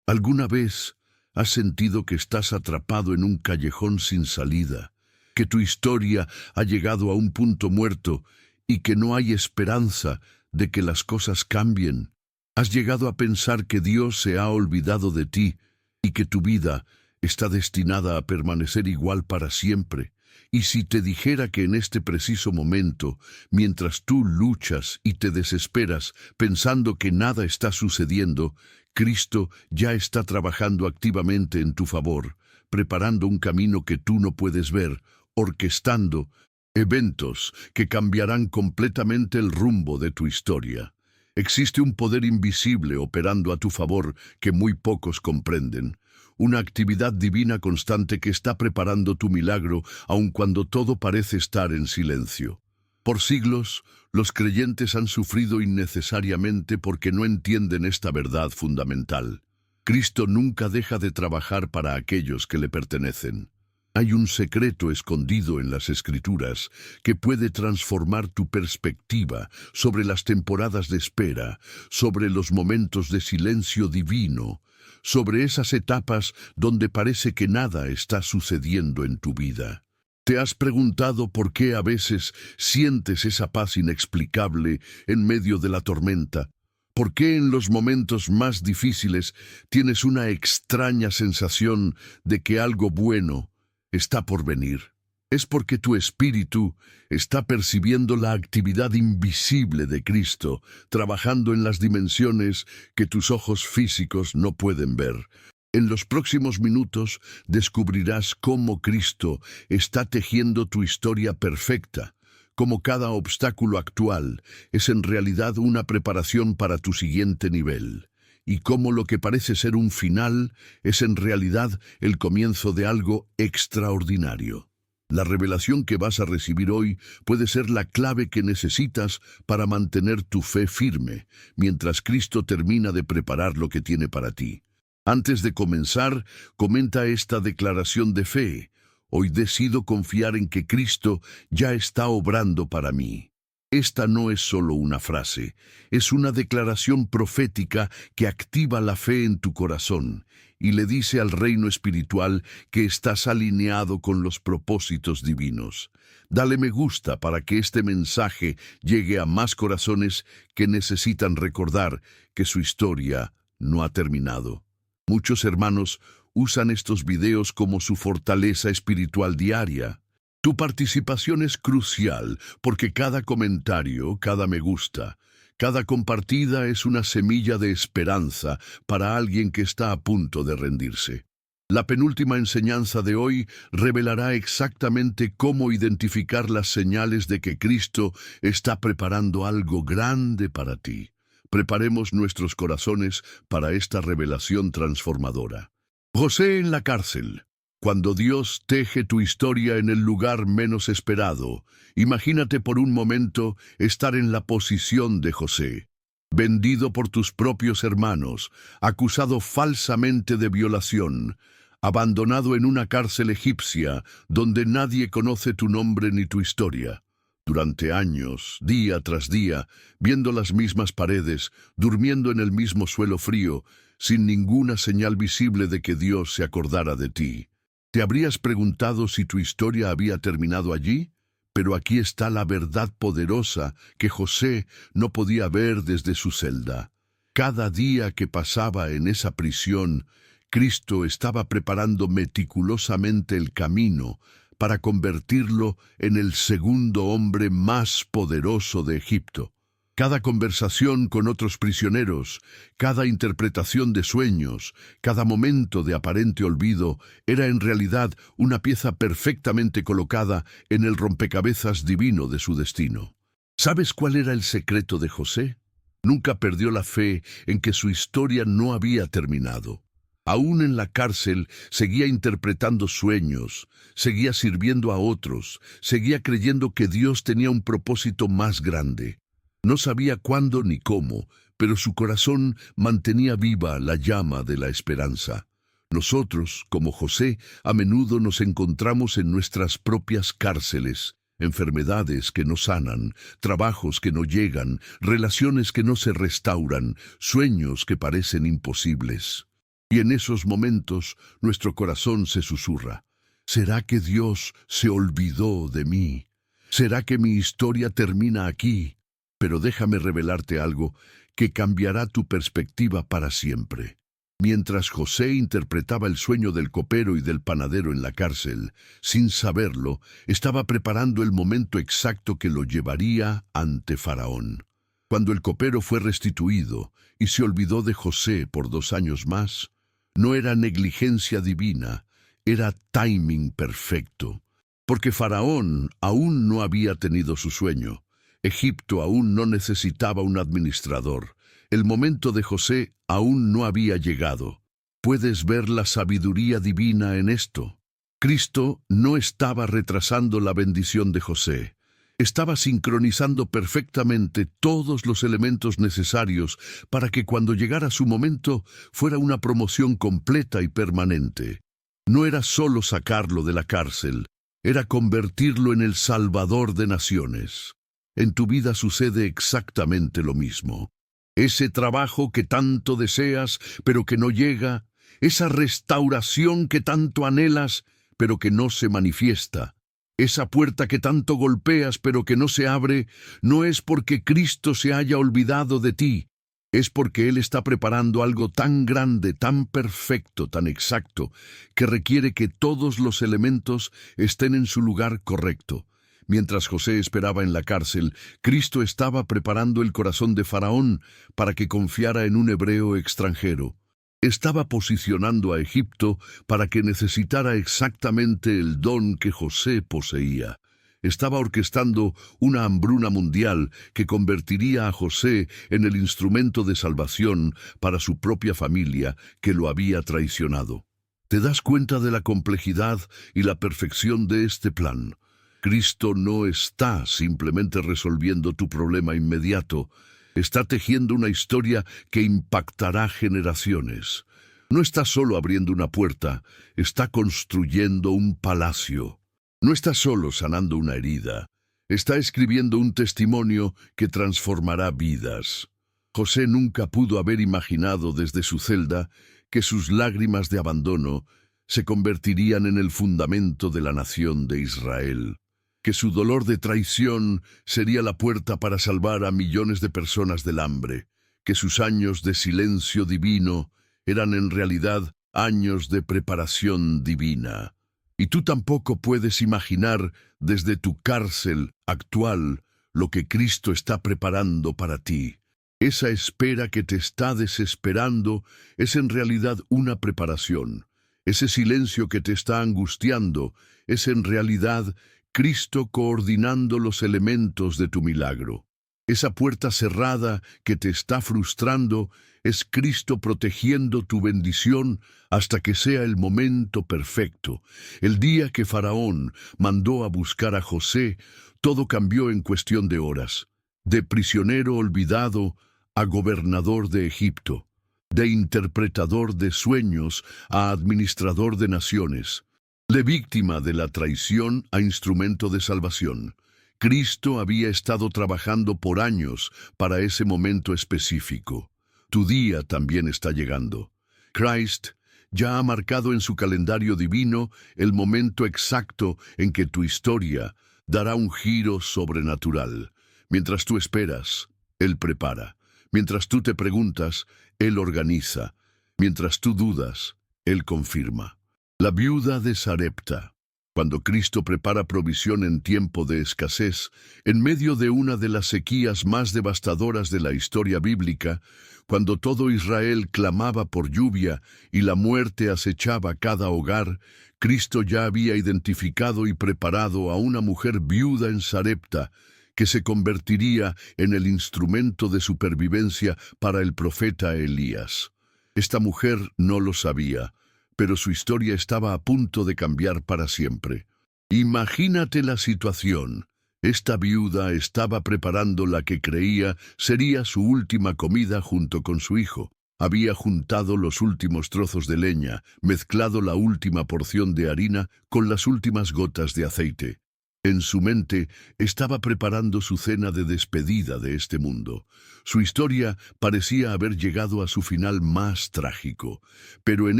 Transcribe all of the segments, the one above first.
¿Alguna vez has sentido que estás atrapado en un callejón sin salida, que tu historia ha llegado a un punto muerto y que no hay esperanza de que las cosas cambien? ¿Has llegado a pensar que Dios se ha olvidado de ti y que tu vida está destinada a permanecer igual para siempre? Y si te dijera que en este preciso momento, mientras tú luchas y te desesperas pensando que nada está sucediendo, Cristo ya está trabajando activamente en tu favor, preparando un camino que tú no puedes ver, orquestando eventos que cambiarán completamente el rumbo de tu historia. Existe un poder invisible operando a tu favor que muy pocos comprenden. Una actividad divina constante que está preparando tu milagro, aun cuando todo parece estar en silencio. Por siglos, los creyentes han sufrido innecesariamente porque no entienden esta verdad fundamental. Cristo nunca deja de trabajar para aquellos que le pertenecen. Hay un secreto escondido en las Escrituras que puede transformar tu perspectiva sobre las temporadas de espera, sobre los momentos de silencio divino, sobre esas etapas donde parece que nada está sucediendo en tu vida. ¿Te has preguntado por qué a veces sientes esa paz inexplicable en medio de la tormenta? ¿Por qué en los momentos más difíciles tienes una extraña sensación de que algo bueno está por venir? Es porque tu espíritu está percibiendo la actividad invisible de Cristo, trabajando en las dimensiones que tus ojos físicos no pueden ver. En los próximos minutos descubrirás cómo Cristo está tejiendo tu historia perfecta, cómo cada obstáculo actual es en realidad una preparación para tu siguiente nivel, y cómo lo que parece ser un final es en realidad el comienzo de algo extraordinario. La revelación que vas a recibir hoy puede ser la clave que necesitas para mantener tu fe firme, mientras Cristo termina de preparar lo que tiene para ti. Antes de comenzar, comenta esta declaración de fe. Hoy decido confiar en que Cristo ya está obrando para mí. Esta no es solo una frase, es una declaración profética que activa la fe en tu corazón y le dice al reino espiritual que estás alineado con los propósitos divinos. Dale me gusta para que este mensaje llegue a más corazones que necesitan recordar que su historia no ha terminado. Muchos hermanos usan estos videos como su fortaleza espiritual diaria. Tu participación es crucial porque cada comentario, cada me gusta, cada compartida es una semilla de esperanza para alguien que está a punto de rendirse. La penúltima enseñanza de hoy revelará exactamente cómo identificar las señales de que Cristo está preparando algo grande para ti. Preparemos nuestros corazones para esta revelación transformadora. José en la cárcel. Cuando Dios teje tu historia en el lugar menos esperado, imagínate por un momento estar en la posición de José, vendido por tus propios hermanos, acusado falsamente de violación, abandonado en una cárcel egipcia donde nadie conoce tu nombre ni tu historia. Durante años, día tras día, viendo las mismas paredes, durmiendo en el mismo suelo frío, sin ninguna señal visible de que Dios se acordara de ti. ¿Te habrías preguntado si tu historia había terminado allí? Pero aquí está la verdad poderosa que José no podía ver desde su celda. Cada día que pasaba en esa prisión, Cristo estaba preparando meticulosamente el camino para convertirlo en el segundo hombre más poderoso de Egipto. Cada conversación con otros prisioneros, cada interpretación de sueños, cada momento de aparente olvido era en realidad una pieza perfectamente colocada en el rompecabezas divino de su destino. ¿Sabes cuál era el secreto de José? Nunca perdió la fe en que su historia no había terminado. Aún en la cárcel seguía interpretando sueños, seguía sirviendo a otros, seguía creyendo que Dios tenía un propósito más grande. No sabía cuándo ni cómo, pero su corazón mantenía viva la llama de la esperanza. Nosotros, como José, a menudo nos encontramos en nuestras propias cárceles, enfermedades que no sanan, trabajos que no llegan, relaciones que no se restauran, sueños que parecen imposibles. Y en esos momentos nuestro corazón se susurra: ¿será que Dios se olvidó de mí? ¿Será que mi historia termina aquí? Pero déjame revelarte algo que cambiará tu perspectiva para siempre. Mientras José interpretaba el sueño del copero y del panadero en la cárcel, sin saberlo, estaba preparando el momento exacto que lo llevaría ante Faraón. Cuando el copero fue restituido y se olvidó de José por 2 años más, no era negligencia divina, era timing perfecto. Porque Faraón aún no había tenido su sueño. Egipto aún no necesitaba un administrador. El momento de José aún no había llegado. ¿Puedes ver la sabiduría divina en esto? Cristo no estaba retrasando la bendición de José. Estaba sincronizando perfectamente todos los elementos necesarios para que cuando llegara su momento fuera una promoción completa y permanente. No era solo sacarlo de la cárcel, era convertirlo en el Salvador de naciones. En tu vida sucede exactamente lo mismo. Ese trabajo que tanto deseas, pero que no llega, esa restauración que tanto anhelas, pero que no se manifiesta, esa puerta que tanto golpeas, pero que no se abre, no es porque Cristo se haya olvidado de ti, es porque Él está preparando algo tan grande, tan perfecto, tan exacto, que requiere que todos los elementos estén en su lugar correcto. Mientras José esperaba en la cárcel, Cristo estaba preparando el corazón de Faraón para que confiara en un hebreo extranjero. Estaba posicionando a Egipto para que necesitara exactamente el don que José poseía. Estaba orquestando una hambruna mundial que convertiría a José en el instrumento de salvación para su propia familia que lo había traicionado. ¿Te das cuenta de la complejidad y la perfección de este plan? Cristo no está simplemente resolviendo tu problema inmediato, está tejiendo una historia que impactará generaciones. No está solo abriendo una puerta, está construyendo un palacio. No está solo sanando una herida, está escribiendo un testimonio que transformará vidas. José nunca pudo haber imaginado desde su celda que sus lágrimas de abandono se convertirían en el fundamento de la nación de Israel, que su dolor de traición sería la puerta para salvar a millones de personas del hambre, que sus años de silencio divino eran en realidad años de preparación divina. Y tú tampoco puedes imaginar desde tu cárcel actual lo que Cristo está preparando para ti. Esa espera que te está desesperando es en realidad una preparación. Ese silencio que te está angustiando es en realidad Cristo coordinando los elementos de tu milagro. Esa puerta cerrada que te está frustrando es Cristo protegiendo tu bendición hasta que sea el momento perfecto. El día que Faraón mandó a buscar a José, todo cambió en cuestión de horas. De prisionero olvidado a gobernador de Egipto, de interpretador de sueños a administrador de naciones, de víctima de la traición a instrumento de salvación. Cristo había estado trabajando por años para ese momento específico. Tu día también está llegando. Christ ya ha marcado en su calendario divino el momento exacto en que tu historia dará un giro sobrenatural. Mientras tú esperas, Él prepara. Mientras tú te preguntas, Él organiza. Mientras tú dudas, Él confirma. La viuda de Sarepta. Cuando Cristo prepara provisión en tiempo de escasez, en medio de una de las sequías más devastadoras de la historia bíblica, cuando todo Israel clamaba por lluvia y la muerte acechaba cada hogar, Cristo ya había identificado y preparado a una mujer viuda en Sarepta, que se convertiría en el instrumento de supervivencia para el profeta Elías. Esta mujer no lo sabía, pero su historia estaba a punto de cambiar para siempre. Imagínate la situación. Esta viuda estaba preparando la que creía sería su última comida junto con su hijo. Había juntado los últimos trozos de leña, mezclado la última porción de harina con las últimas gotas de aceite. En su mente estaba preparando su cena de despedida de este mundo. Su historia parecía haber llegado a su final más trágico, pero en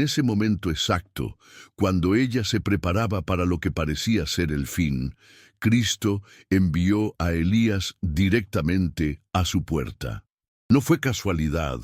ese momento exacto, cuando ella se preparaba para lo que parecía ser el fin, Cristo envió a Elías directamente a su puerta. No fue casualidad,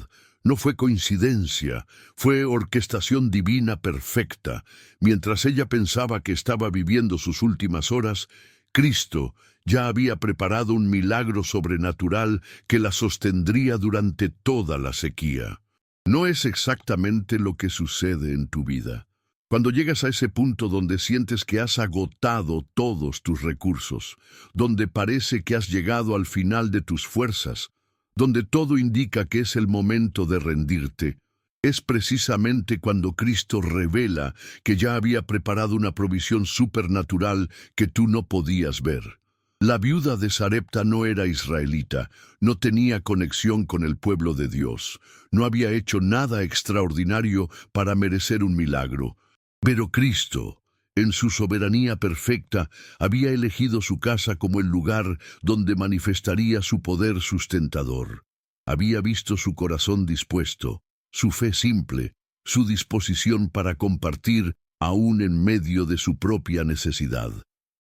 no fue coincidencia, fue orquestación divina perfecta. Mientras ella pensaba que estaba viviendo sus últimas horas, Cristo ya había preparado un milagro sobrenatural que la sostendría durante toda la sequía. No es exactamente lo que sucede en tu vida. Cuando llegas a ese punto donde sientes que has agotado todos tus recursos, donde parece que has llegado al final de tus fuerzas, donde todo indica que es el momento de rendirte, es precisamente cuando Cristo revela que ya había preparado una provisión supernatural que tú no podías ver. La viuda de Sarepta no era israelita, no tenía conexión con el pueblo de Dios, no había hecho nada extraordinario para merecer un milagro. Pero Cristo, en su soberanía perfecta, había elegido su casa como el lugar donde manifestaría su poder sustentador. Había visto su corazón dispuesto, su fe simple, su disposición para compartir aún en medio de su propia necesidad.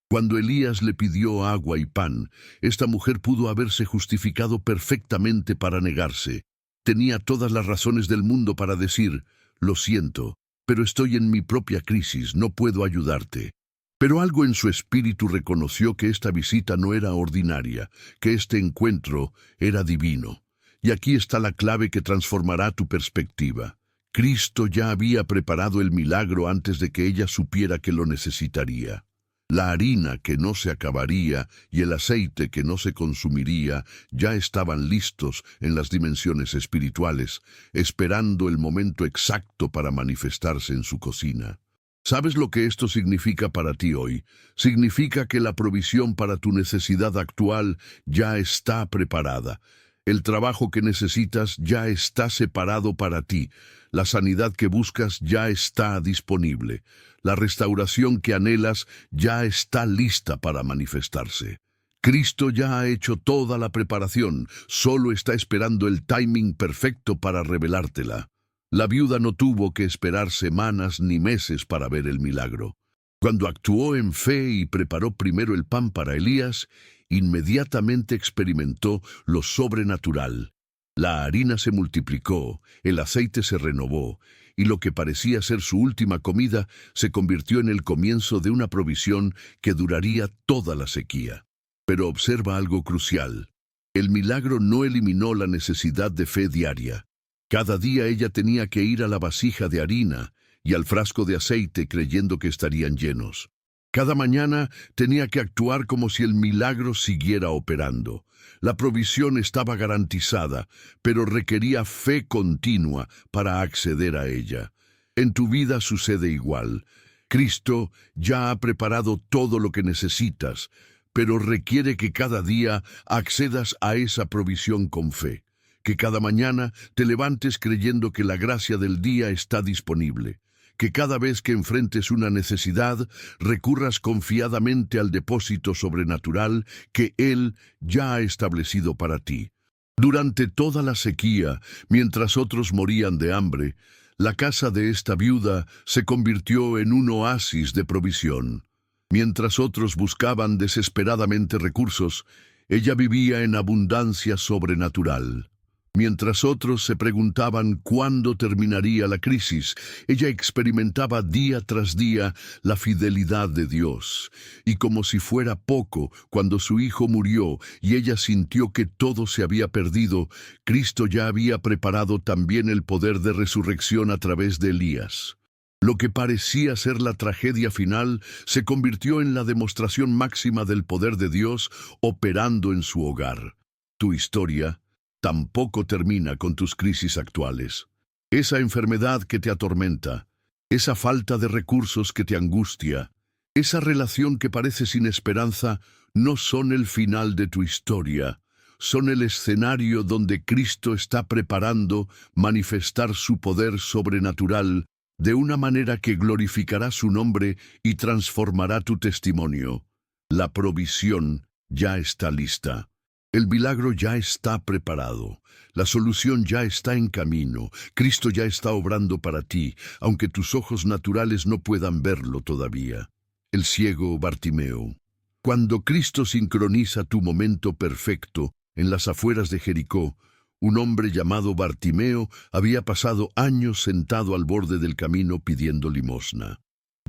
Cuando Elías le pidió agua y pan, esta mujer pudo haberse justificado perfectamente para negarse. Tenía todas las razones del mundo para decir, lo siento, pero estoy en mi propia crisis, no puedo ayudarte. Pero algo en su espíritu reconoció que esta visita no era ordinaria, que este encuentro era divino. Y aquí está la clave que transformará tu perspectiva. Cristo ya había preparado el milagro antes de que ella supiera que lo necesitaría. La harina que no se acabaría y el aceite que no se consumiría ya estaban listos en las dimensiones espirituales, esperando el momento exacto para manifestarse en su cocina. ¿Sabes lo que esto significa para ti hoy? Significa que la provisión para tu necesidad actual ya está preparada. El trabajo que necesitas ya está separado para ti. La sanidad que buscas ya está disponible. La restauración que anhelas ya está lista para manifestarse. Cristo ya ha hecho toda la preparación, solo está esperando el timing perfecto para revelártela. La viuda no tuvo que esperar semanas ni meses para ver el milagro. Cuando actuó en fe y preparó primero el pan para Elías, inmediatamente experimentó lo sobrenatural. La harina se multiplicó, el aceite se renovó, y lo que parecía ser su última comida se convirtió en el comienzo de una provisión que duraría toda la sequía. Pero observa algo crucial. El milagro no eliminó la necesidad de fe diaria. Cada día ella tenía que ir a la vasija de harina y al frasco de aceite creyendo que estarían llenos. Cada mañana tenía que actuar como si el milagro siguiera operando. La provisión estaba garantizada, pero requería fe continua para acceder a ella. En tu vida sucede igual. Cristo ya ha preparado todo lo que necesitas, pero requiere que cada día accedas a esa provisión con fe. Que cada mañana te levantes creyendo que la gracia del día está disponible. Que cada vez que enfrentes una necesidad, recurras confiadamente al depósito sobrenatural que Él ya ha establecido para ti. Durante toda la sequía, mientras otros morían de hambre, la casa de esta viuda se convirtió en un oasis de provisión. Mientras otros buscaban desesperadamente recursos, ella vivía en abundancia sobrenatural. Mientras otros se preguntaban cuándo terminaría la crisis, ella experimentaba día tras día la fidelidad de Dios. Y como si fuera poco, cuando su hijo murió y ella sintió que todo se había perdido, Cristo ya había preparado también el poder de resurrección a través de Elías. Lo que parecía ser la tragedia final se convirtió en la demostración máxima del poder de Dios operando en su hogar. Tu historia tampoco termina con tus crisis actuales. Esa enfermedad que te atormenta, esa falta de recursos que te angustia, esa relación que parece sin esperanza, no son el final de tu historia, son el escenario donde Cristo está preparando manifestar su poder sobrenatural de una manera que glorificará su nombre y transformará tu testimonio. La provisión ya está lista. El milagro ya está preparado. La solución ya está en camino. Cristo ya está obrando para ti, aunque tus ojos naturales no puedan verlo todavía. El ciego Bartimeo. Cuando Cristo sincroniza tu momento perfecto en las afueras de Jericó, un hombre llamado Bartimeo había pasado años sentado al borde del camino pidiendo limosna.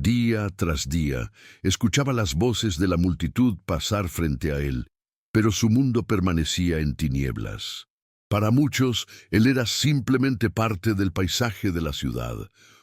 Día tras día, escuchaba las voces de la multitud pasar frente a él, pero su mundo permanecía en tinieblas. Para muchos, él era simplemente parte del paisaje de la ciudad,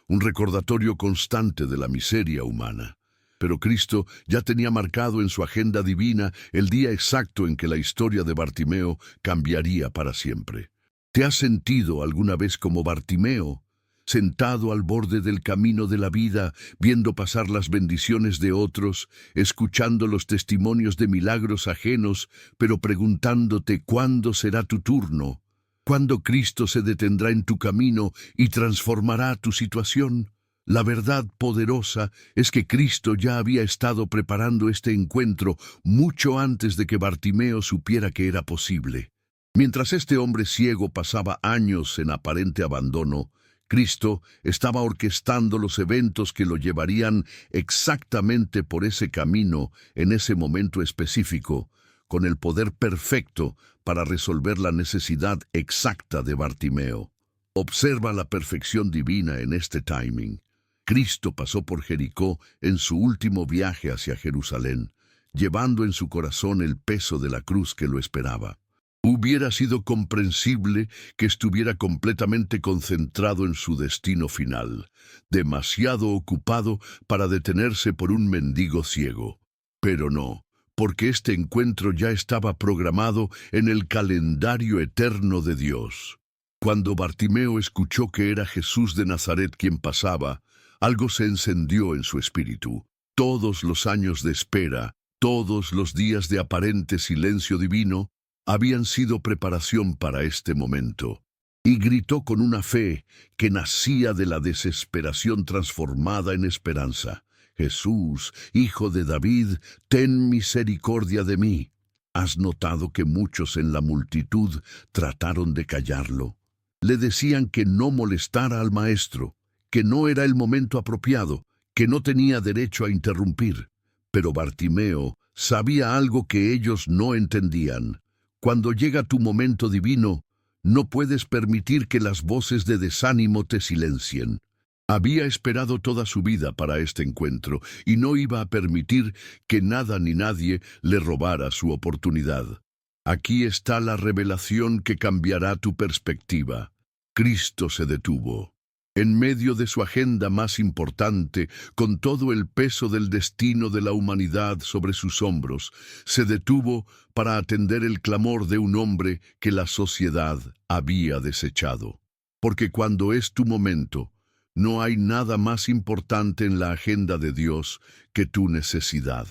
un recordatorio constante de la miseria humana. Pero Cristo ya tenía marcado en su agenda divina el día exacto en que la historia de Bartimeo cambiaría para siempre. ¿Te has sentido alguna vez como Bartimeo, sentado al borde del camino de la vida, viendo pasar las bendiciones de otros, escuchando los testimonios de milagros ajenos, pero preguntándote cuándo será tu turno? ¿Cuándo Cristo se detendrá en tu camino y transformará tu situación? La verdad poderosa es que Cristo ya había estado preparando este encuentro mucho antes de que Bartimeo supiera que era posible. Mientras este hombre ciego pasaba años en aparente abandono, Cristo estaba orquestando los eventos que lo llevarían exactamente por ese camino en ese momento específico, con el poder perfecto para resolver la necesidad exacta de Bartimeo. Observa la perfección divina en este timing. Cristo pasó por Jericó en su último viaje hacia Jerusalén, llevando en su corazón el peso de la cruz que lo esperaba. Hubiera sido comprensible que estuviera completamente concentrado en su destino final, demasiado ocupado para detenerse por un mendigo ciego. Pero no, porque este encuentro ya estaba programado en el calendario eterno de Dios. Cuando Bartimeo escuchó que era Jesús de Nazaret quien pasaba, algo se encendió en su espíritu. Todos los años de espera, todos los días de aparente silencio divino, habían sido preparación para este momento. Y gritó con una fe que nacía de la desesperación transformada en esperanza: Jesús, Hijo de David, ten misericordia de mí. ¿Has notado que muchos en la multitud trataron de callarlo? Le decían que no molestara al maestro, que no era el momento apropiado, que no tenía derecho a interrumpir. Pero Bartimeo sabía algo que ellos no entendían. Cuando llega tu momento divino, no puedes permitir que las voces de desánimo te silencien. Había esperado toda su vida para este encuentro y no iba a permitir que nada ni nadie le robara su oportunidad. Aquí está la revelación que cambiará tu perspectiva. Cristo se detuvo. En medio de su agenda más importante, con todo el peso del destino de la humanidad sobre sus hombros, se detuvo para atender el clamor de un hombre que la sociedad había desechado. Porque cuando es tu momento, no hay nada más importante en la agenda de Dios que tu necesidad.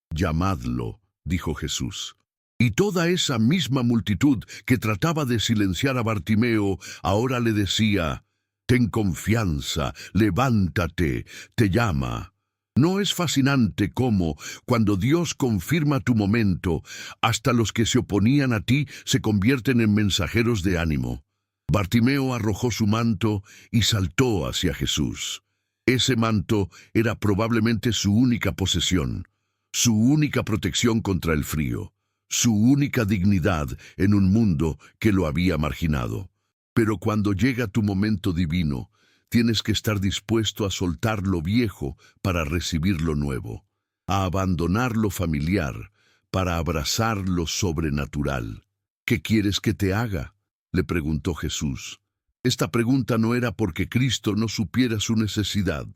Llamadlo, dijo Jesús. Y toda esa misma multitud que trataba de silenciar a Bartimeo ahora le decía: ten confianza, levántate, te llama. ¿No es fascinante cómo, cuando Dios confirma tu momento, hasta los que se oponían a ti se convierten en mensajeros de ánimo? Bartimeo arrojó su manto y saltó hacia Jesús. Ese manto era probablemente su única posesión, su única protección contra el frío, su única dignidad en un mundo que lo había marginado. Pero cuando llega tu momento divino, tienes que estar dispuesto a soltar lo viejo para recibir lo nuevo, a abandonar lo familiar para abrazar lo sobrenatural. ¿Qué quieres que te haga?, le preguntó Jesús. Esta pregunta no era porque Cristo no supiera su necesidad,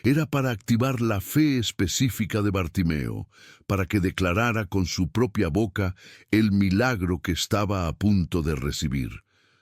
era para activar la fe específica de Bartimeo, para que declarara con su propia boca el milagro que estaba a punto de recibir.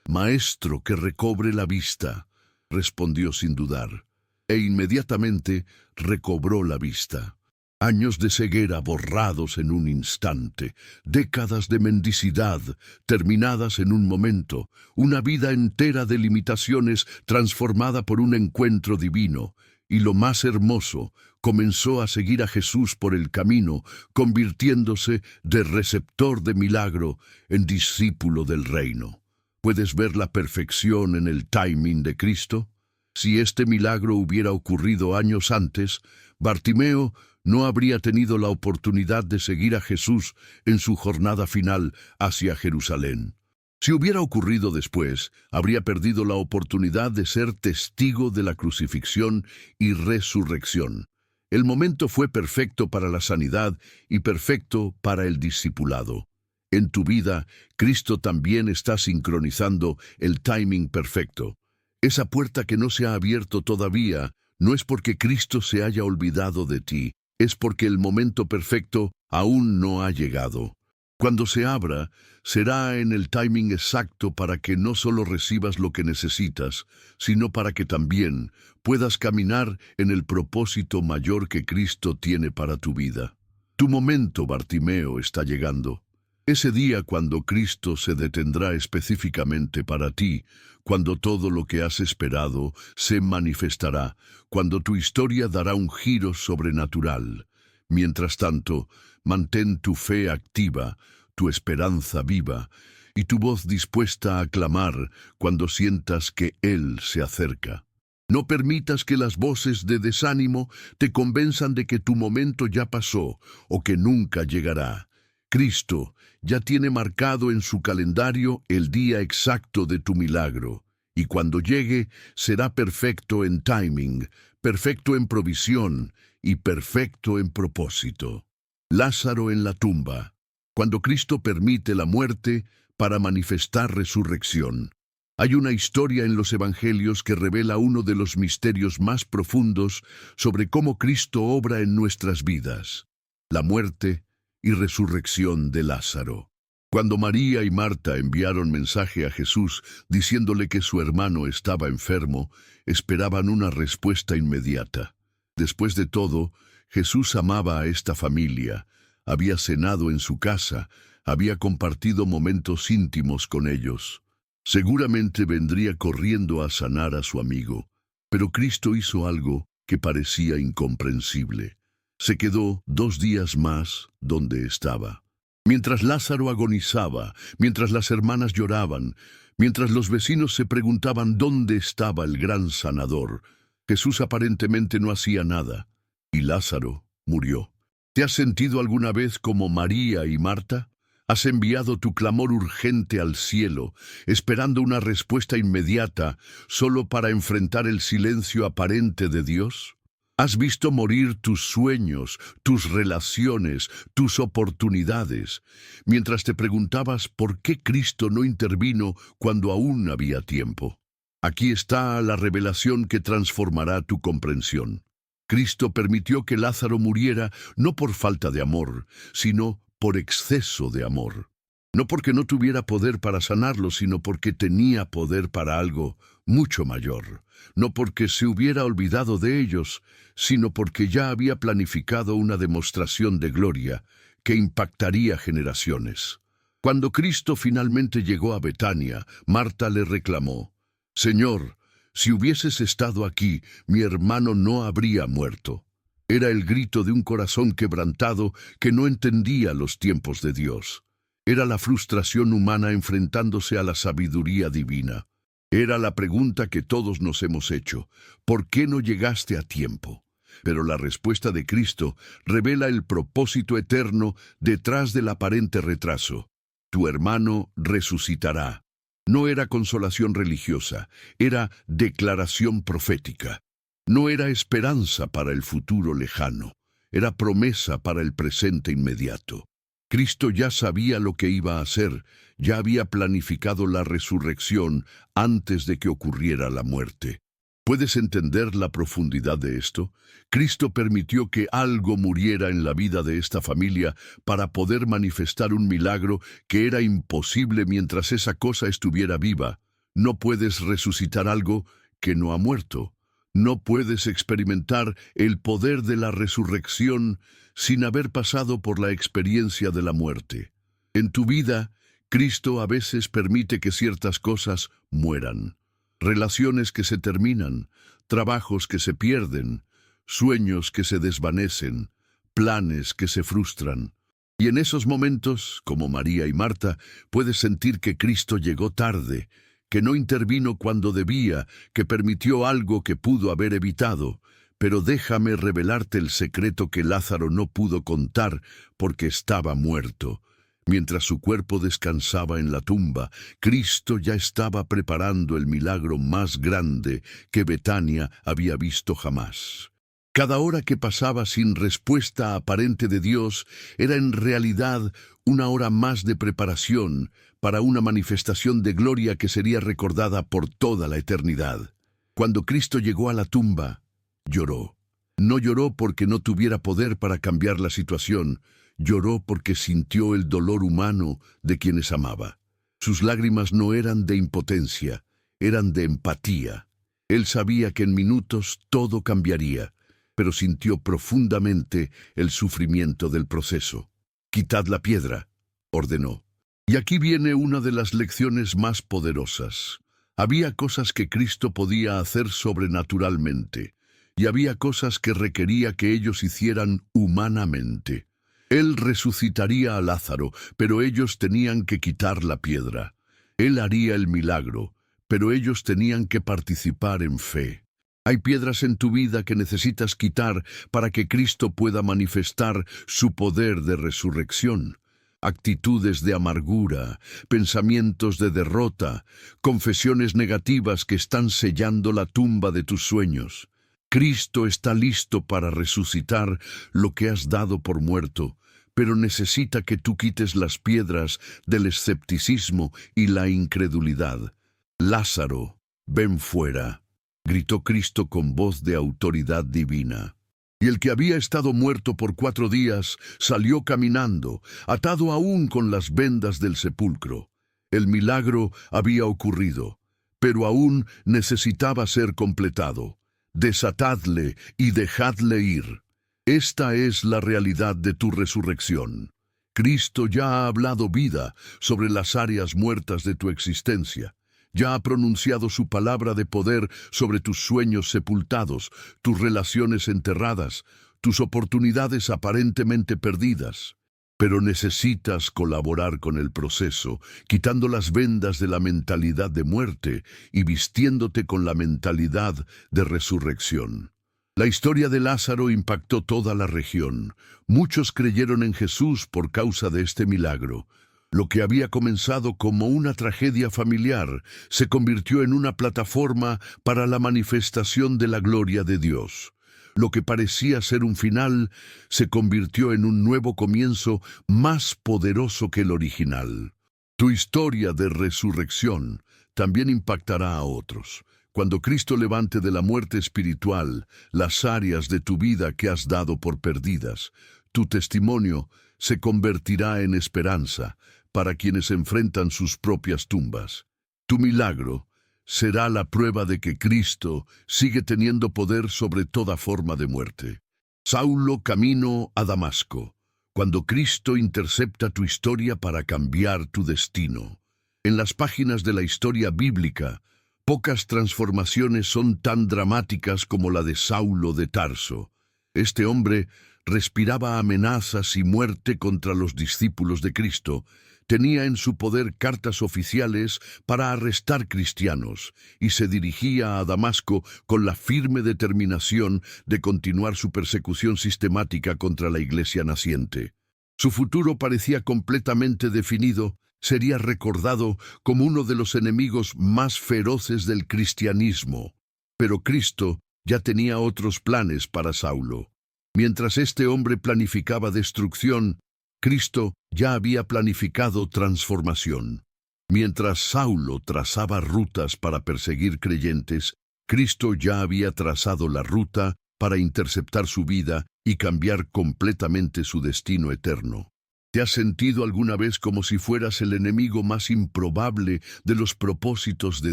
Maestro, que recobre la vista, respondió sin dudar, e inmediatamente recobró la vista. Años de ceguera borrados en un instante, décadas de mendicidad terminadas en un momento, una vida entera de limitaciones transformada por un encuentro divino. Y lo más hermoso, comenzó a seguir a Jesús por el camino, convirtiéndose de receptor de milagro en discípulo del reino. ¿Puedes ver la perfección en el timing de Cristo? Si este milagro hubiera ocurrido años antes, Bartimeo no habría tenido la oportunidad de seguir a Jesús en su jornada final hacia Jerusalén. Si hubiera ocurrido después, habría perdido la oportunidad de ser testigo de la crucifixión y resurrección. El momento fue perfecto para la sanidad y perfecto para el discipulado. En tu vida, Cristo también está sincronizando el timing perfecto. Esa puerta que no se ha abierto todavía no es porque Cristo se haya olvidado de ti, es porque el momento perfecto aún no ha llegado. Cuando se abra, será en el timing exacto para que no solo recibas lo que necesitas, sino para que también puedas caminar en el propósito mayor que Cristo tiene para tu vida. Tu momento, Bartimeo, está llegando. Ese día cuando Cristo se detendrá específicamente para ti, cuando todo lo que has esperado se manifestará, cuando tu historia dará un giro sobrenatural. Mientras tanto, mantén tu fe activa, tu esperanza viva y tu voz dispuesta a clamar cuando sientas que Él se acerca. No permitas que las voces de desánimo te convenzan de que tu momento ya pasó o que nunca llegará. Cristo ya tiene marcado en su calendario el día exacto de tu milagro, y cuando llegue será perfecto en timing, perfecto en provisión y perfecto en propósito. Lázaro en la tumba. Cuando Cristo permite la muerte para manifestar resurrección. Hay una historia en los Evangelios que revela uno de los misterios más profundos sobre cómo Cristo obra en nuestras vidas: la muerte y resurrección de Lázaro. Cuando María y Marta enviaron mensaje a Jesús diciéndole que su hermano estaba enfermo, esperaban una respuesta inmediata. Después de todo, Jesús amaba a esta familia, había cenado en su casa, había compartido momentos íntimos con ellos. Seguramente vendría corriendo a sanar a su amigo, pero Cristo hizo algo que parecía incomprensible. Se quedó 2 días más donde estaba. Mientras Lázaro agonizaba, mientras las hermanas lloraban, mientras los vecinos se preguntaban dónde estaba el gran sanador, Jesús aparentemente no hacía nada, y Lázaro murió. ¿Te has sentido alguna vez como María y Marta? ¿Has enviado tu clamor urgente al cielo, esperando una respuesta inmediata, solo para enfrentar el silencio aparente de Dios? ¿Has visto morir tus sueños, tus relaciones, tus oportunidades, mientras te preguntabas por qué Cristo no intervino cuando aún había tiempo? Aquí está la revelación que transformará tu comprensión. Cristo permitió que Lázaro muriera no por falta de amor, sino por exceso de amor. No porque no tuviera poder para sanarlo, sino porque tenía poder para algo mucho mayor. No porque se hubiera olvidado de ellos, sino porque ya había planificado una demostración de gloria que impactaría generaciones. Cuando Cristo finalmente llegó a Betania, Marta le reclamó: «Señor, si hubieses estado aquí, mi hermano no habría muerto». Era el grito de un corazón quebrantado que no entendía los tiempos de Dios. Era la frustración humana enfrentándose a la sabiduría divina. Era la pregunta que todos nos hemos hecho: ¿por qué no llegaste a tiempo? Pero la respuesta de Cristo revela el propósito eterno detrás del aparente retraso. Tu hermano resucitará. No era consolación religiosa, era declaración profética. No era esperanza para el futuro lejano, era promesa para el presente inmediato. Cristo ya sabía lo que iba a hacer, ya había planificado la resurrección antes de que ocurriera la muerte. ¿Puedes entender la profundidad de esto? Cristo permitió que algo muriera en la vida de esta familia para poder manifestar un milagro que era imposible mientras esa cosa estuviera viva. No puedes resucitar algo que no ha muerto. No puedes experimentar el poder de la resurrección sin haber pasado por la experiencia de la muerte. En tu vida, Cristo a veces permite que ciertas cosas mueran. Relaciones que se terminan, trabajos que se pierden, sueños que se desvanecen, planes que se frustran. Y en esos momentos, como María y Marta, puedes sentir que Cristo llegó tarde, que no intervino cuando debía, que permitió algo que pudo haber evitado. Pero déjame revelarte el secreto que Lázaro no pudo contar porque estaba muerto. Mientras su cuerpo descansaba en la tumba, Cristo ya estaba preparando el milagro más grande que Betania había visto jamás. Cada hora que pasaba sin respuesta aparente de Dios era en realidad una hora más de preparación para una manifestación de gloria que sería recordada por toda la eternidad. Cuando Cristo llegó a la tumba, lloró. No lloró porque no tuviera poder para cambiar la situación, lloró porque sintió el dolor humano de quienes amaba. Sus lágrimas no eran de impotencia, eran de empatía. Él sabía que en minutos todo cambiaría, pero sintió profundamente el sufrimiento del proceso. «Quitad la piedra», ordenó. Y aquí viene una de las lecciones más poderosas. Había cosas que Cristo podía hacer sobrenaturalmente, y había cosas que requería que ellos hicieran humanamente. Él resucitaría a Lázaro, pero ellos tenían que quitar la piedra. Él haría el milagro, pero ellos tenían que participar en fe. Hay piedras en tu vida que necesitas quitar para que Cristo pueda manifestar su poder de resurrección. Actitudes de amargura, pensamientos de derrota, confesiones negativas que están sellando la tumba de tus sueños. Cristo está listo para resucitar lo que has dado por muerto, pero necesita que tú quites las piedras del escepticismo y la incredulidad. «Lázaro, ven fuera», gritó Cristo con voz de autoridad divina. Y el que había estado muerto por 4 días salió caminando, atado aún con las vendas del sepulcro. El milagro había ocurrido, pero aún necesitaba ser completado. Desatadle y dejadle ir. Esta es la realidad de tu resurrección. Cristo ya ha hablado vida sobre las áreas muertas de tu existencia. Ya ha pronunciado su palabra de poder sobre tus sueños sepultados, tus relaciones enterradas, tus oportunidades aparentemente perdidas. Pero necesitas colaborar con el proceso, quitando las vendas de la mentalidad de muerte y vistiéndote con la mentalidad de resurrección. La historia de Lázaro impactó toda la región. Muchos creyeron en Jesús por causa de este milagro. Lo que había comenzado como una tragedia familiar se convirtió en una plataforma para la manifestación de la gloria de Dios. Lo que parecía ser un final se convirtió en un nuevo comienzo más poderoso que el original. Tu historia de resurrección también impactará a otros. Cuando Cristo levante de la muerte espiritual las áreas de tu vida que has dado por perdidas, tu testimonio se convertirá en esperanza para quienes enfrentan sus propias tumbas. Tu milagro será la prueba de que Cristo sigue teniendo poder sobre toda forma de muerte. Saulo camino a Damasco, cuando Cristo intercepta tu historia para cambiar tu destino. En las páginas de la historia bíblica, pocas transformaciones son tan dramáticas como la de Saulo de Tarso. Este hombre respiraba amenazas y muerte contra los discípulos de Cristo. Tenía en su poder cartas oficiales para arrestar cristianos y se dirigía a Damasco con la firme determinación de continuar su persecución sistemática contra la iglesia naciente. Su futuro parecía completamente definido. Sería recordado como uno de los enemigos más feroces del cristianismo. Pero Cristo ya tenía otros planes para Saulo. Mientras este hombre planificaba destrucción, Cristo ya había planificado transformación. Mientras Saulo trazaba rutas para perseguir creyentes, Cristo ya había trazado la ruta para interceptar su vida y cambiar completamente su destino eterno. ¿Te has sentido alguna vez como si fueras el enemigo más improbable de los propósitos de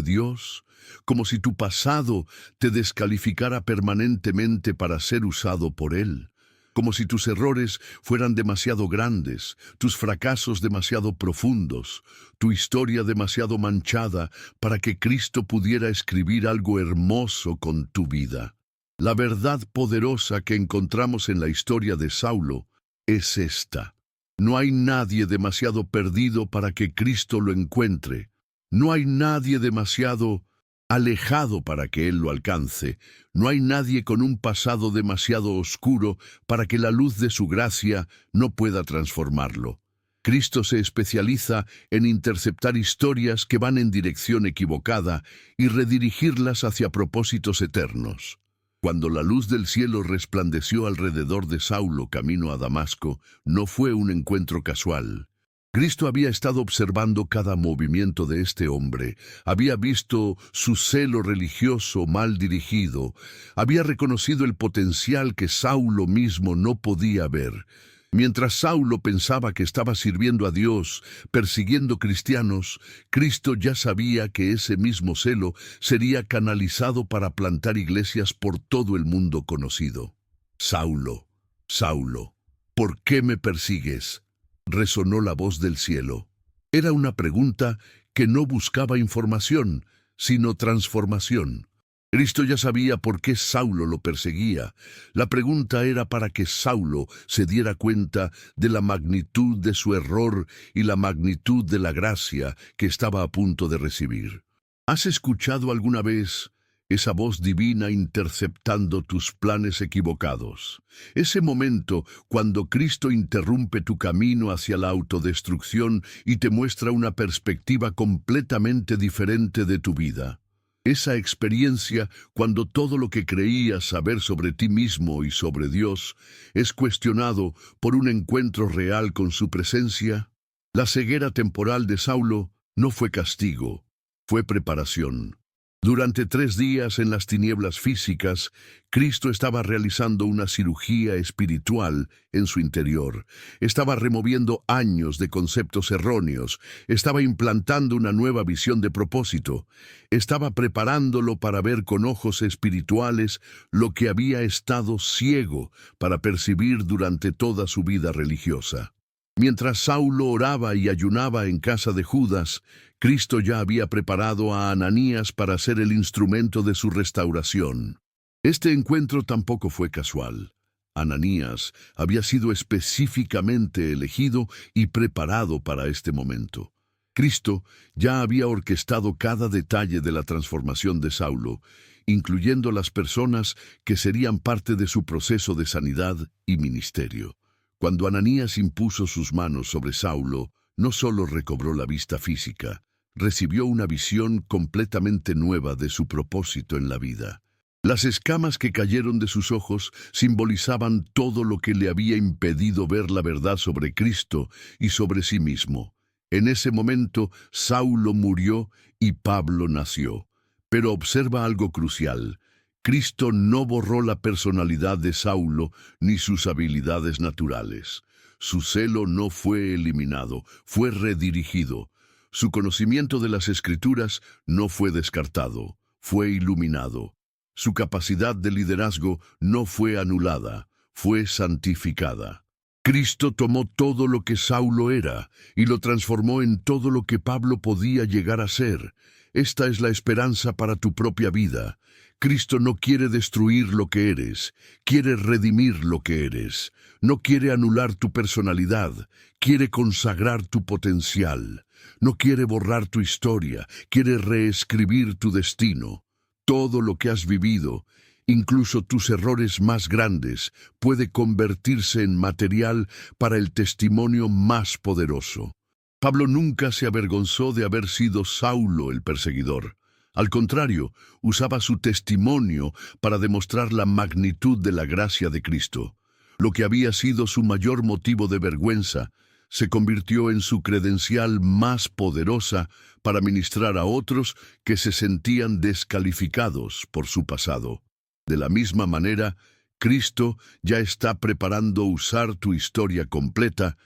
Dios? Como si tu pasado te descalificara permanentemente para ser usado por Él. Como si tus errores fueran demasiado grandes, tus fracasos demasiado profundos, tu historia demasiado manchada para que Cristo pudiera escribir algo hermoso con tu vida. La verdad poderosa que encontramos en la historia de Saulo es esta. No hay nadie demasiado perdido para que Cristo lo encuentre. No hay nadie demasiado alejado para que Él lo alcance. No hay nadie con un pasado demasiado oscuro para que la luz de su gracia no pueda transformarlo. Cristo se especializa en interceptar historias que van en dirección equivocada y redirigirlas hacia propósitos eternos. Cuando la luz del cielo resplandeció alrededor de Saulo camino a Damasco, no fue un encuentro casual. Cristo había estado observando cada movimiento de este hombre, había visto su celo religioso mal dirigido, había reconocido el potencial que Saulo mismo no podía ver. Mientras Saulo pensaba que estaba sirviendo a Dios, persiguiendo cristianos, Cristo ya sabía que ese mismo celo sería canalizado para plantar iglesias por todo el mundo conocido. Saulo, Saulo, ¿por qué me persigues?, resonó la voz del cielo. Era una pregunta que no buscaba información, sino transformación. Cristo ya sabía por qué Saulo lo perseguía. La pregunta era para que Saulo se diera cuenta de la magnitud de su error y la magnitud de la gracia que estaba a punto de recibir. ¿Has escuchado alguna vez esa voz divina interceptando tus planes equivocados? Ese momento cuando Cristo interrumpe tu camino hacia la autodestrucción y te muestra una perspectiva completamente diferente de tu vida. Esa experiencia cuando todo lo que creías saber sobre ti mismo y sobre Dios es cuestionado por un encuentro real con su presencia. La ceguera temporal de Saulo no fue castigo, fue preparación. Durante 3 días en las tinieblas físicas, Cristo estaba realizando una cirugía espiritual en su interior. Estaba removiendo años de conceptos erróneos. Estaba implantando una nueva visión de propósito. Estaba preparándolo para ver con ojos espirituales lo que había estado ciego para percibir durante toda su vida religiosa. Mientras Saulo oraba y ayunaba en casa de Judas, Cristo ya había preparado a Ananías para ser el instrumento de su restauración. Este encuentro tampoco fue casual. Ananías había sido específicamente elegido y preparado para este momento. Cristo ya había orquestado cada detalle de la transformación de Saulo, incluyendo las personas que serían parte de su proceso de sanidad y ministerio. Cuando Ananías impuso sus manos sobre Saulo, no solo recobró la vista física, recibió una visión completamente nueva de su propósito en la vida. Las escamas que cayeron de sus ojos simbolizaban todo lo que le había impedido ver la verdad sobre Cristo y sobre sí mismo. En ese momento, Saulo murió y Pablo nació. Pero observa algo crucial. Cristo no borró la personalidad de Saulo ni sus habilidades naturales. Su celo no fue eliminado, fue redirigido. Su conocimiento de las Escrituras no fue descartado, fue iluminado. Su capacidad de liderazgo no fue anulada, fue santificada. Cristo tomó todo lo que Saulo era y lo transformó en todo lo que Pablo podía llegar a ser. Esta es la esperanza para tu propia vida. Cristo no quiere destruir lo que eres, quiere redimir lo que eres. No quiere anular tu personalidad, quiere consagrar tu potencial. No quiere borrar tu historia, quiere reescribir tu destino. Todo lo que has vivido, incluso tus errores más grandes, puede convertirse en material para el testimonio más poderoso. Pablo nunca se avergonzó de haber sido Saulo el perseguidor. Al contrario, usaba su testimonio para demostrar la magnitud de la gracia de Cristo. Lo que había sido su mayor motivo de vergüenza se convirtió en su credencial más poderosa para ministrar a otros que se sentían descalificados por su pasado. De la misma manera, Cristo ya está preparando usar tu historia completa,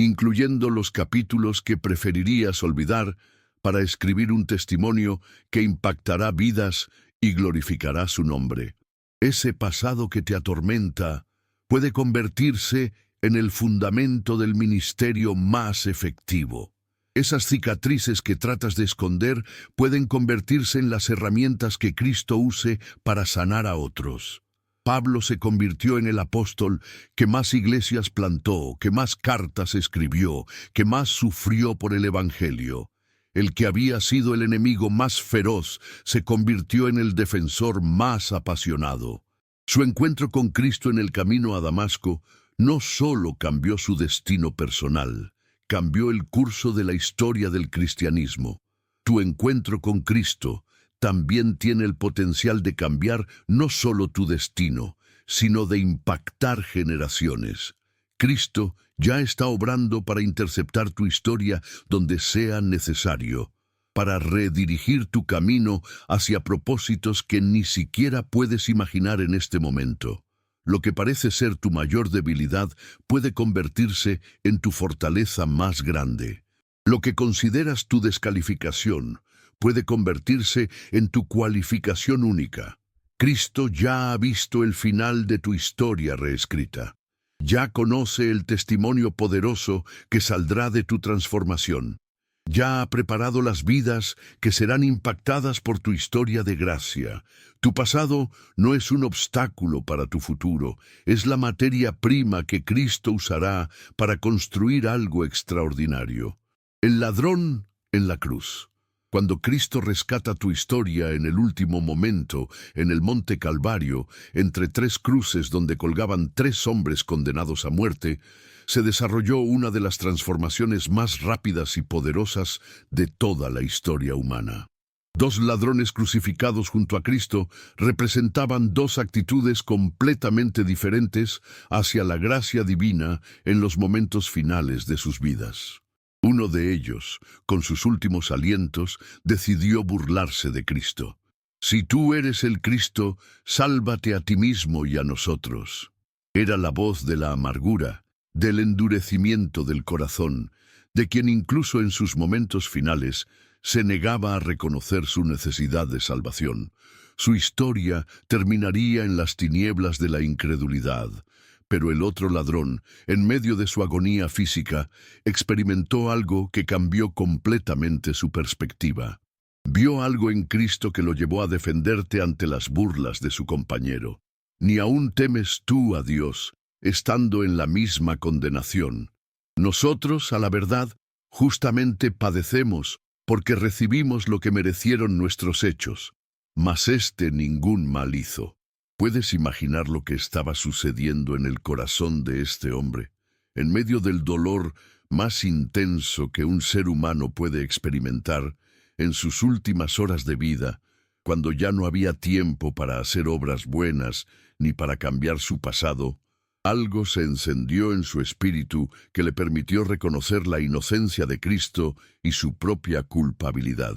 incluyendo los capítulos que preferirías olvidar para escribir un testimonio que impactará vidas y glorificará su nombre. Ese pasado que te atormenta puede convertirse en el fundamento del ministerio más efectivo. Esas cicatrices que tratas de esconder pueden convertirse en las herramientas que Cristo use para sanar a otros. Pablo se convirtió en el apóstol que más iglesias plantó, que más cartas escribió, que más sufrió por el Evangelio. El que había sido el enemigo más feroz se convirtió en el defensor más apasionado. Su encuentro con Cristo en el camino a Damasco no solo cambió su destino personal, cambió el curso de la historia del cristianismo. Tu encuentro con Cristo también tiene el potencial de cambiar no solo tu destino, sino de impactar generaciones. Cristo ya está obrando para interceptar tu historia donde sea necesario, para redirigir tu camino hacia propósitos que ni siquiera puedes imaginar en este momento. Lo que parece ser tu mayor debilidad puede convertirse en tu fortaleza más grande. Lo que consideras tu descalificación puede convertirse en tu cualificación única. Cristo ya ha visto el final de tu historia reescrita. Ya conoce el testimonio poderoso que saldrá de tu transformación. Ya ha preparado las vidas que serán impactadas por tu historia de gracia. Tu pasado no es un obstáculo para tu futuro, es la materia prima que Cristo usará para construir algo extraordinario. El ladrón en la cruz. Cuando Cristo rescata tu historia en el último momento, en el Monte Calvario, entre tres cruces donde colgaban tres hombres condenados a muerte, se desarrolló una de las transformaciones más rápidas y poderosas de toda la historia humana. Dos ladrones crucificados junto a Cristo representaban dos actitudes completamente diferentes hacia la gracia divina en los momentos finales de sus vidas. Uno de ellos, con sus últimos alientos, decidió burlarse de Cristo. Si tú eres el Cristo, sálvate a ti mismo y a nosotros. Era la voz de la amargura, del endurecimiento del corazón, de quien incluso en sus momentos finales se negaba a reconocer su necesidad de salvación. Su historia terminaría en las tinieblas de la incredulidad. Pero el otro ladrón, en medio de su agonía física, experimentó algo que cambió completamente su perspectiva. Vio algo en Cristo que lo llevó a defenderte ante las burlas de su compañero. Ni aún temes tú a Dios, estando en la misma condenación. Nosotros, a la verdad, justamente padecemos, porque recibimos lo que merecieron nuestros hechos, mas éste ningún mal hizo. ¿Puedes imaginar lo que estaba sucediendo en el corazón de este hombre? En medio del dolor más intenso que un ser humano puede experimentar, en sus últimas horas de vida, cuando ya no había tiempo para hacer obras buenas ni para cambiar su pasado, algo se encendió en su espíritu que le permitió reconocer la inocencia de Cristo y su propia culpabilidad.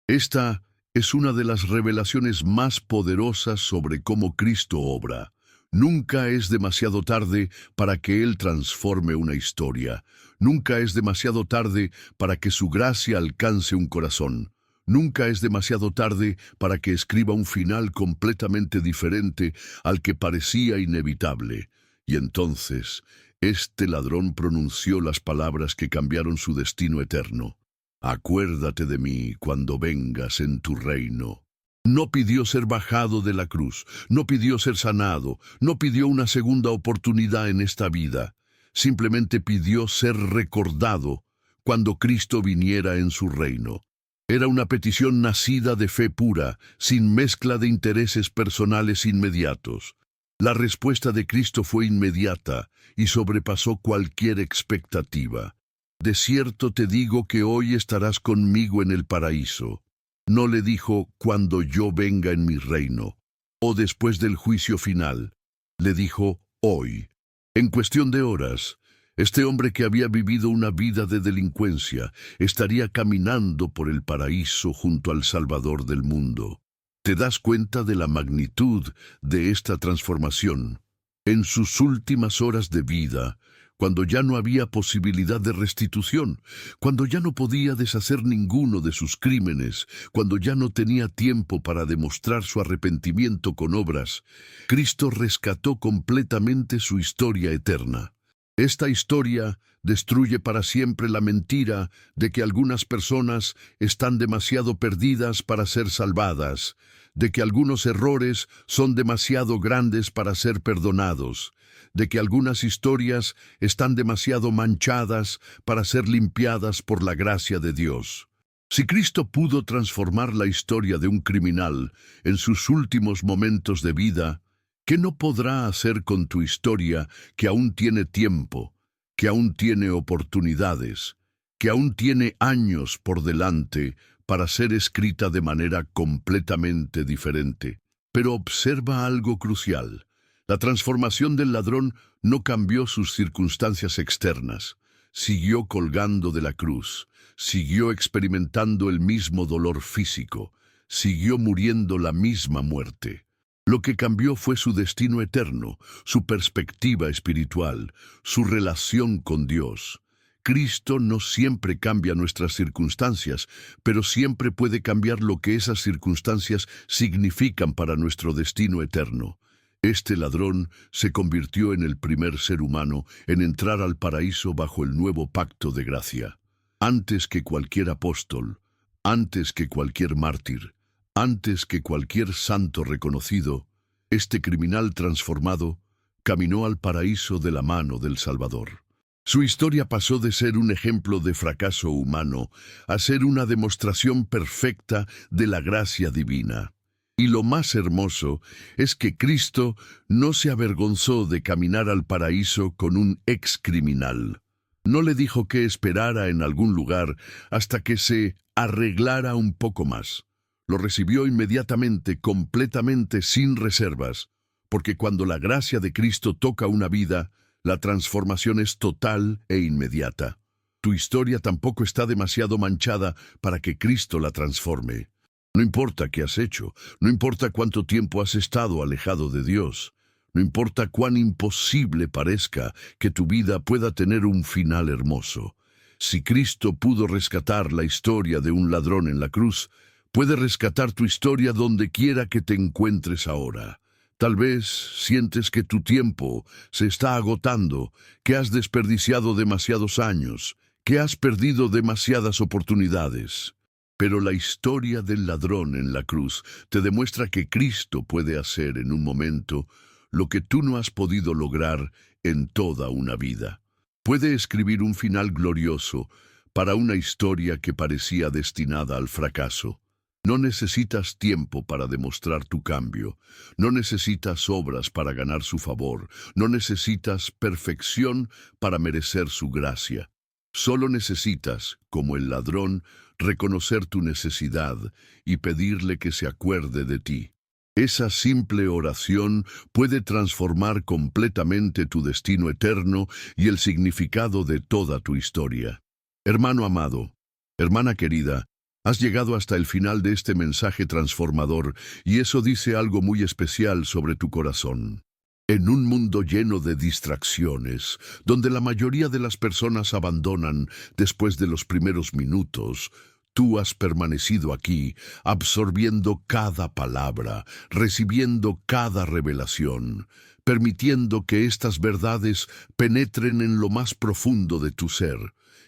Esta es una de las revelaciones más poderosas sobre cómo Cristo obra. Nunca es demasiado tarde para que Él transforme una historia. Nunca es demasiado tarde para que su gracia alcance un corazón. Nunca es demasiado tarde para que escriba un final completamente diferente al que parecía inevitable. Y entonces, este ladrón pronunció las palabras que cambiaron su destino eterno. Acuérdate de mí cuando vengas en tu reino. No pidió ser bajado de la cruz, no pidió ser sanado, no pidió una segunda oportunidad en esta vida. Simplemente pidió ser recordado cuando Cristo viniera en su reino. Era una petición nacida de fe pura, sin mezcla de intereses personales inmediatos. La respuesta de Cristo fue inmediata y sobrepasó cualquier expectativa. De cierto te digo que hoy estarás conmigo en el paraíso. No le dijo cuando yo venga en mi reino, o después del juicio final. Le dijo hoy. En cuestión de horas, este hombre que había vivido una vida de delincuencia estaría caminando por el paraíso junto al Salvador del mundo. ¿Te das cuenta de la magnitud de esta transformación? En sus últimas horas de vida, cuando ya no había posibilidad de restitución, cuando ya no podía deshacer ninguno de sus crímenes, cuando ya no tenía tiempo para demostrar su arrepentimiento con obras, Cristo rescató completamente su historia eterna. Esta historia destruye para siempre la mentira de que algunas personas están demasiado perdidas para ser salvadas, de que algunos errores son demasiado grandes para ser perdonados, de que algunas historias están demasiado manchadas para ser limpiadas por la gracia de Dios. Si Cristo pudo transformar la historia de un criminal en sus últimos momentos de vida, ¿qué no podrá hacer con tu historia que aún tiene tiempo, que aún tiene oportunidades, que aún tiene años por delante para ser escrita de manera completamente diferente? Pero observa algo crucial. La transformación del ladrón no cambió sus circunstancias externas. Siguió colgando de la cruz, siguió experimentando el mismo dolor físico, siguió muriendo la misma muerte. Lo que cambió fue su destino eterno, su perspectiva espiritual, su relación con Dios. Cristo no siempre cambia nuestras circunstancias, pero siempre puede cambiar lo que esas circunstancias significan para nuestro destino eterno. Este ladrón se convirtió en el primer ser humano en entrar al paraíso bajo el nuevo pacto de gracia. Antes que cualquier apóstol, antes que cualquier mártir, antes que cualquier santo reconocido, este criminal transformado caminó al paraíso de la mano del Salvador. Su historia pasó de ser un ejemplo de fracaso humano a ser una demostración perfecta de la gracia divina. Y lo más hermoso es que Cristo no se avergonzó de caminar al paraíso con un excriminal. No le dijo que esperara en algún lugar hasta que se arreglara un poco más. Lo recibió inmediatamente, completamente, sin reservas, porque cuando la gracia de Cristo toca una vida, la transformación es total e inmediata. Tu historia tampoco está demasiado manchada para que Cristo la transforme. No importa qué has hecho, no importa cuánto tiempo has estado alejado de Dios, no importa cuán imposible parezca que tu vida pueda tener un final hermoso. Si Cristo pudo rescatar la historia de un ladrón en la cruz, puede rescatar tu historia donde quiera que te encuentres ahora. Tal vez sientes que tu tiempo se está agotando, que has desperdiciado demasiados años, que has perdido demasiadas oportunidades. Pero la historia del ladrón en la cruz te demuestra que Cristo puede hacer en un momento lo que tú no has podido lograr en toda una vida. Puede escribir un final glorioso para una historia que parecía destinada al fracaso. No necesitas tiempo para demostrar tu cambio, no necesitas obras para ganar su favor, no necesitas perfección para merecer su gracia. Solo necesitas, como el ladrón, reconocer tu necesidad y pedirle que se acuerde de ti. Esa simple oración puede transformar completamente tu destino eterno y el significado de toda tu historia. Hermano amado, hermana querida, has llegado hasta el final de este mensaje transformador y eso dice algo muy especial sobre tu corazón. En un mundo lleno de distracciones, donde la mayoría de las personas abandonan después de los primeros minutos, tú has permanecido aquí, absorbiendo cada palabra, recibiendo cada revelación, permitiendo que estas verdades penetren en lo más profundo de tu ser.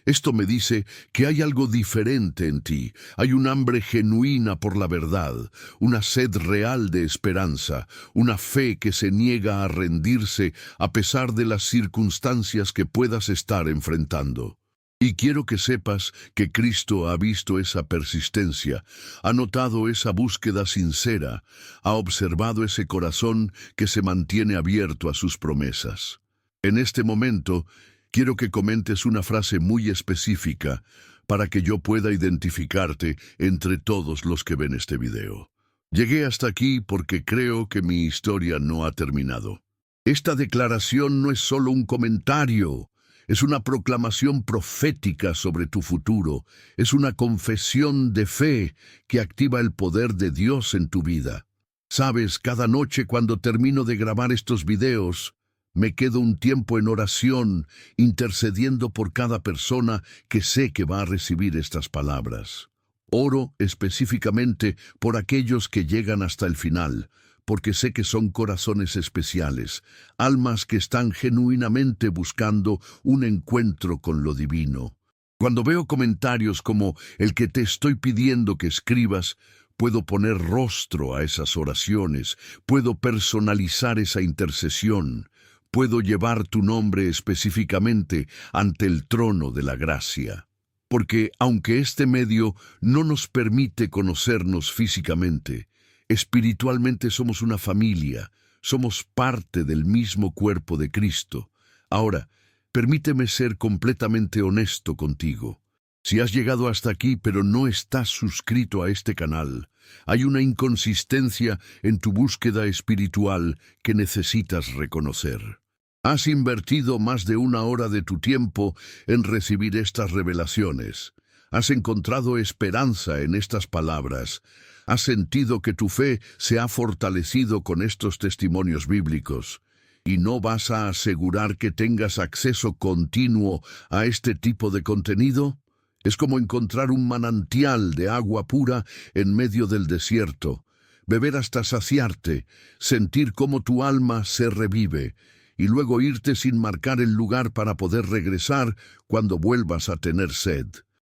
Esto me dice que hay algo diferente en ti, hay un hambre genuina por la verdad, una sed real de esperanza, una fe que se niega a rendirse a pesar de las circunstancias que puedas estar enfrentando. Y quiero que sepas que Cristo ha visto esa persistencia, ha notado esa búsqueda sincera, ha observado ese corazón que se mantiene abierto a sus promesas. En este momento, quiero que comentes una frase muy específica para que yo pueda identificarte entre todos los que ven este video. Llegué hasta aquí porque creo que mi historia no ha terminado. Esta declaración no es solo un comentario, es una proclamación profética sobre tu futuro, es una confesión de fe que activa el poder de Dios en tu vida. Sabes, cada noche cuando termino de grabar estos videos, Me quedo un tiempo en oración, intercediendo por cada persona que sé que va a recibir estas palabras. Oro específicamente por aquellos que llegan hasta el final, porque sé que son corazones especiales, almas que están genuinamente buscando un encuentro con lo divino. Cuando veo comentarios como el que te estoy pidiendo que escribas, puedo poner rostro a esas oraciones, puedo personalizar esa intercesión, puedo llevar tu nombre específicamente ante el trono de la gracia. Porque aunque este medio no nos permite conocernos físicamente, espiritualmente somos una familia, somos parte del mismo cuerpo de Cristo. Ahora, permíteme ser completamente honesto contigo. Si has llegado hasta aquí pero no estás suscrito a este canal, hay una inconsistencia en tu búsqueda espiritual que necesitas reconocer. Has invertido más de 1 hora de tu tiempo en recibir estas revelaciones. Has encontrado esperanza en estas palabras. Has sentido que tu fe se ha fortalecido con estos testimonios bíblicos. ¿Y no vas a asegurar que tengas acceso continuo a este tipo de contenido? Es como encontrar un manantial de agua pura en medio del desierto. Beber hasta saciarte, sentir cómo tu alma se revive, y luego irte sin marcar el lugar para poder regresar cuando vuelvas a tener sed.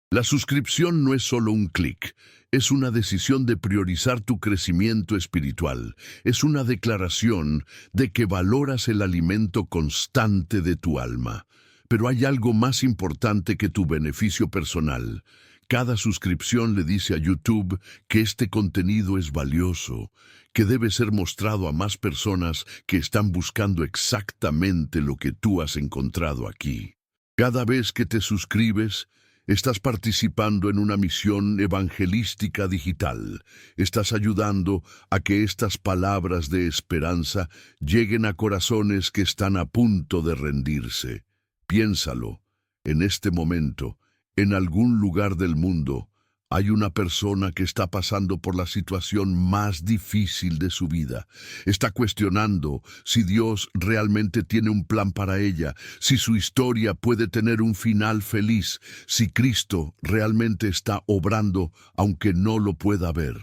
La suscripción no es solo un clic, es una decisión de priorizar tu crecimiento espiritual. Es una declaración de que valoras el alimento constante de tu alma. Pero hay algo más importante que tu beneficio personal. Cada suscripción le dice a YouTube que este contenido es valioso, que debe ser mostrado a más personas que están buscando exactamente lo que tú has encontrado aquí. Cada vez que te suscribes, estás participando en una misión evangelística digital. Estás ayudando a que estas palabras de esperanza lleguen a corazones que están a punto de rendirse. Piénsalo, en este momento, en algún lugar del mundo, hay una persona que está pasando por la situación más difícil de su vida. Está cuestionando si Dios realmente tiene un plan para ella, si su historia puede tener un final feliz, si Cristo realmente está obrando aunque no lo pueda ver.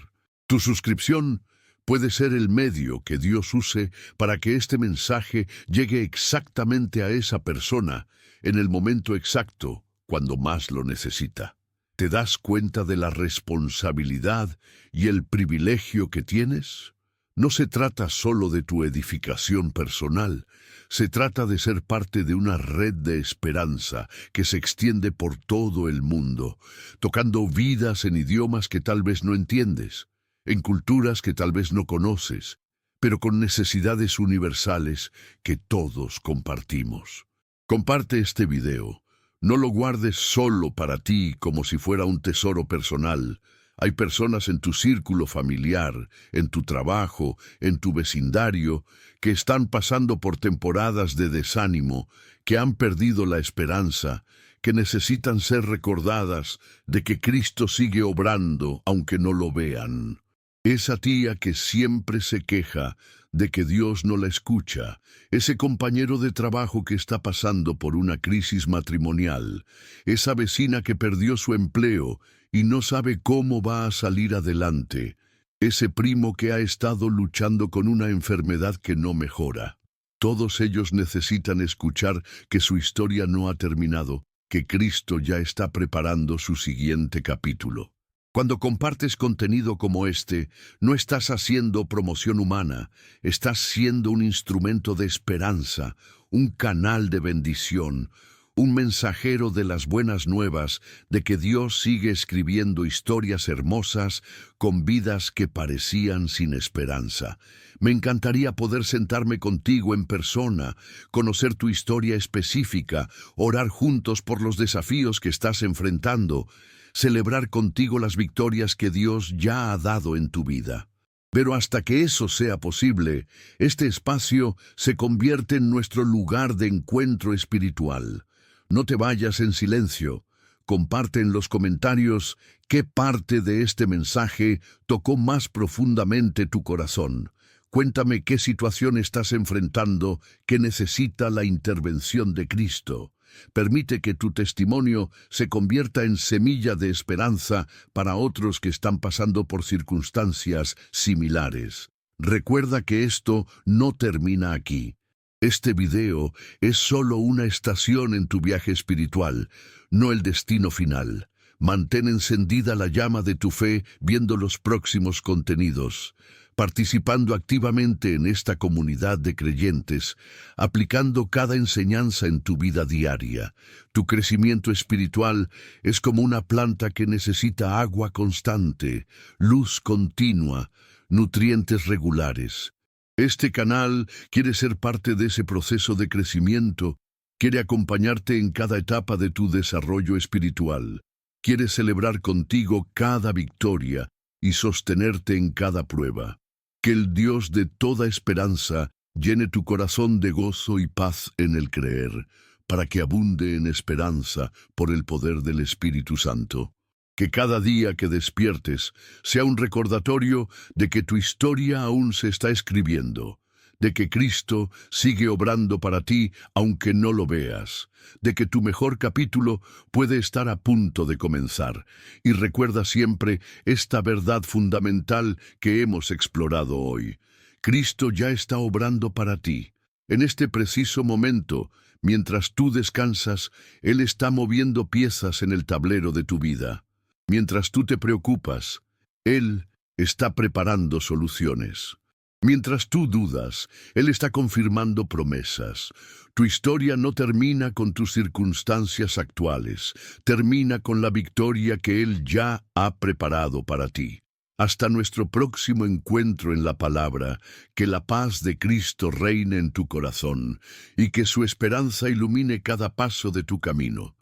Tu suscripción puede ser el medio que Dios use para que este mensaje llegue exactamente a esa persona en el momento exacto, cuando más lo necesita. ¿Te das cuenta de la responsabilidad y el privilegio que tienes? No se trata solo de tu edificación personal, se trata de ser parte de una red de esperanza que se extiende por todo el mundo, tocando vidas en idiomas que tal vez no entiendes, en culturas que tal vez no conoces, pero con necesidades universales que todos compartimos. Comparte este video. No lo guardes solo para ti como si fuera un tesoro personal. Hay personas en tu círculo familiar, en tu trabajo, en tu vecindario, que están pasando por temporadas de desánimo, que han perdido la esperanza, que necesitan ser recordadas de que Cristo sigue obrando aunque no lo vean. Esa tía que siempre se queja de que Dios no la escucha, ese compañero de trabajo que está pasando por una crisis matrimonial, esa vecina que perdió su empleo y no sabe cómo va a salir adelante, ese primo que ha estado luchando con una enfermedad que no mejora. Todos ellos necesitan escuchar que su historia no ha terminado, que Cristo ya está preparando su siguiente capítulo. Cuando compartes contenido como este, no estás haciendo promoción humana, estás siendo un instrumento de esperanza, un canal de bendición, un mensajero de las buenas nuevas de que Dios sigue escribiendo historias hermosas con vidas que parecían sin esperanza. Me encantaría poder sentarme contigo en persona, conocer tu historia específica, orar juntos por los desafíos que estás enfrentando, celebrar contigo las victorias que Dios ya ha dado en tu vida. Pero hasta que eso sea posible, este espacio se convierte en nuestro lugar de encuentro espiritual. No te vayas en silencio. Comparte en los comentarios qué parte de este mensaje tocó más profundamente tu corazón. Cuéntame qué situación estás enfrentando que necesita la intervención de Cristo. Permite que tu testimonio se convierta en semilla de esperanza para otros que están pasando por circunstancias similares. Recuerda que esto no termina aquí. Este video es solo una estación en tu viaje espiritual, no el destino final. Mantén encendida la llama de tu fe viendo los próximos contenidos, participando activamente en esta comunidad de creyentes, aplicando cada enseñanza en tu vida diaria. Tu crecimiento espiritual es como una planta que necesita agua constante, luz continua, nutrientes regulares. Este canal quiere ser parte de ese proceso de crecimiento, quiere acompañarte en cada etapa de tu desarrollo espiritual, quiere celebrar contigo cada victoria y sostenerte en cada prueba. Que el Dios de toda esperanza llene tu corazón de gozo y paz en el creer, para que abunde en esperanza por el poder del Espíritu Santo. Que cada día que despiertes sea un recordatorio de que tu historia aún se está escribiendo, de que Cristo sigue obrando para ti aunque no lo veas, de que tu mejor capítulo puede estar a punto de comenzar. Y recuerda siempre esta verdad fundamental que hemos explorado hoy. Cristo ya está obrando para ti. En este preciso momento, mientras tú descansas, Él está moviendo piezas en el tablero de tu vida. Mientras tú te preocupas, Él está preparando soluciones. Mientras tú dudas, Él está confirmando promesas. Tu historia no termina con tus circunstancias actuales, termina con la victoria que Él ya ha preparado para ti. Hasta nuestro próximo encuentro en la palabra, que la paz de Cristo reine en tu corazón y que su esperanza ilumine cada paso de tu camino.